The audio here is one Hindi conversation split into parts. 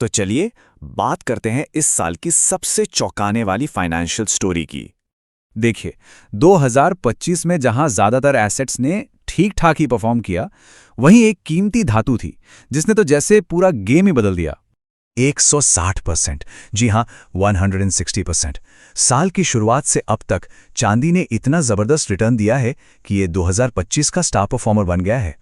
तो चलिए बात करते हैं इस साल की सबसे चौंकाने वाली फाइनेंशियल स्टोरी की। देखिए, 2025 में जहां ज्यादातर एसेट्स ने ठीक ठाक ही परफॉर्म किया, वहीं एक कीमती धातु थी जिसने तो जैसे पूरा गेम ही बदल दिया। 160%, जी हाँ, 160%। साल की शुरुआत से अब तक चांदी ने इतना जबरदस्त रिटर्न दिया है कि ये 2025 का स्टार परफॉर्मर बन गया है।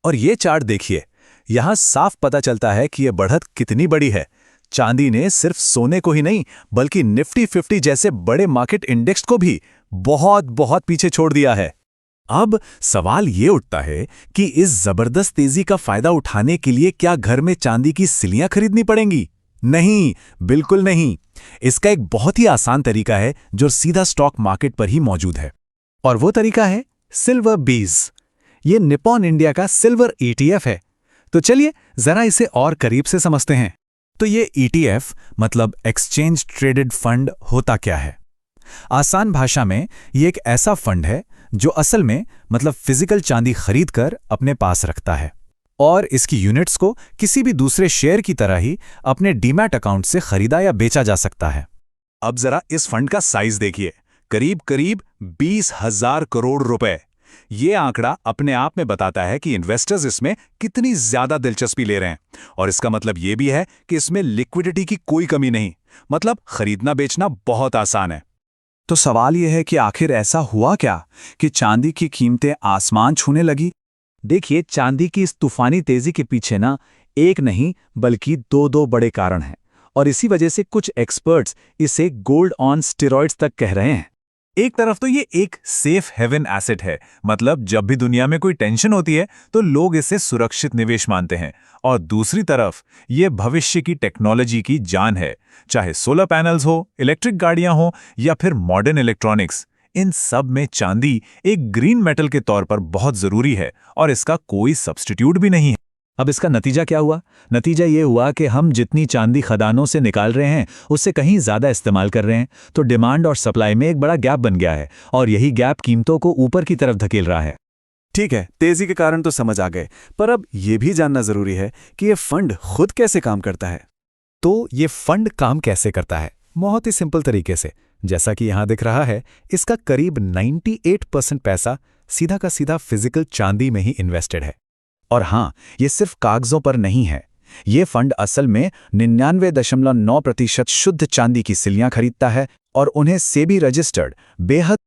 और ये चार्ट देखिए, यहां साफ पता चलता है कि ये बढ़त कितनी बड़ी है। चांदी ने सिर्फ सोने को ही नहीं, बल्कि निफ्टी 50 जैसे बड़े मार्केट इंडेक्स को भी बहुत बहुत पीछे छोड़ दिया है। अब सवाल ये उठता है कि इस जबरदस्त तेजी का फायदा उठाने के लिए क्या घर में चांदी की सिलियां खरीदनी पड़ेंगी? नहीं, बिल्कुल नहीं। इसका एक बहुत ही आसान तरीका है जो सीधा स्टॉक मार्केट पर ही मौजूद है। और वो तरीका है सिल्वर बीज। ये निप्पॉन इंडिया का सिल्वर ईटीएफ है। तो चलिए जरा इसे और करीब से समझते हैं। तो ये ईटीएफ मतलब एक्सचेंज ट्रेडेड फंड होता क्या है? आसान भाषा में ये एक ऐसा फंड है जो असल में मतलब फिजिकल चांदी खरीदकर अपने पास रखता है और इसकी यूनिट्स को किसी भी दूसरे शेयर की तरह ही अपने डीमैट अकाउंट से खरीदा या बेचा जा सकता है। अब जरा इस फंड का साइज देखिए, करीब करीब 20,000 करोड़ रुपए। ये आंकड़ा अपने आप में बताता है कि इन्वेस्टर्स इसमें कितनी ज्यादा दिलचस्पी ले रहे हैं। और इसका मतलब ये भी है कि इसमें लिक्विडिटी की कोई कमी नहीं, मतलब खरीदना बेचना बहुत आसान है। तो सवाल यह है कि आखिर ऐसा हुआ क्या कि चांदी की कीमतें आसमान छूने लगी? देखिए, चांदी की इस तूफानी तेजी के पीछे ना एक नहीं बल्कि दो बड़े कारण हैं, और इसी वजह से कुछ एक्सपर्ट्स इसे गोल्ड ऑन स्टेरॉइड्स तक कह रहे हैं। एक तरफ तो ये एक सेफ हेवन एसेट है, मतलब जब भी दुनिया में कोई टेंशन होती है तो लोग इसे सुरक्षित निवेश मानते हैं, और दूसरी तरफ ये भविष्य की टेक्नोलॉजी की जान है। चाहे सोलर पैनल्स हो, इलेक्ट्रिक गाड़ियां हो या फिर मॉडर्न इलेक्ट्रॉनिक्स, इन सब में चांदी एक ग्रीन मेटल के तौर पर बहुत जरूरी है और इसका कोई सब्स्टिट्यूट भी नहीं है। अब इसका नतीजा क्या हुआ? नतीजा ये हुआ कि हम जितनी चांदी खदानों से निकाल रहे हैं उससे कहीं ज्यादा इस्तेमाल कर रहे हैं, तो डिमांड और सप्लाई में एक बड़ा गैप बन गया है और यही गैप कीमतों को ऊपर की तरफ धकेल रहा है। ठीक है, तेजी के कारण तो समझ आ गए, पर अब यह भी जानना जरूरी है कि यह फंड खुद कैसे काम करता है। तो ये फंड काम कैसे करता है? बहुत ही सिंपल तरीके से। जैसा कि यहां दिख रहा है, इसका करीब 98% पैसा सीधा का सीधा फिजिकल चांदी में ही इन्वेस्टेड है। और हां, ये सिर्फ कागजों पर नहीं है। ये फंड असल में 99.9% शुद्ध चांदी की सिलियां खरीदता है और उन्हें सेबी रजिस्टर्ड बेहद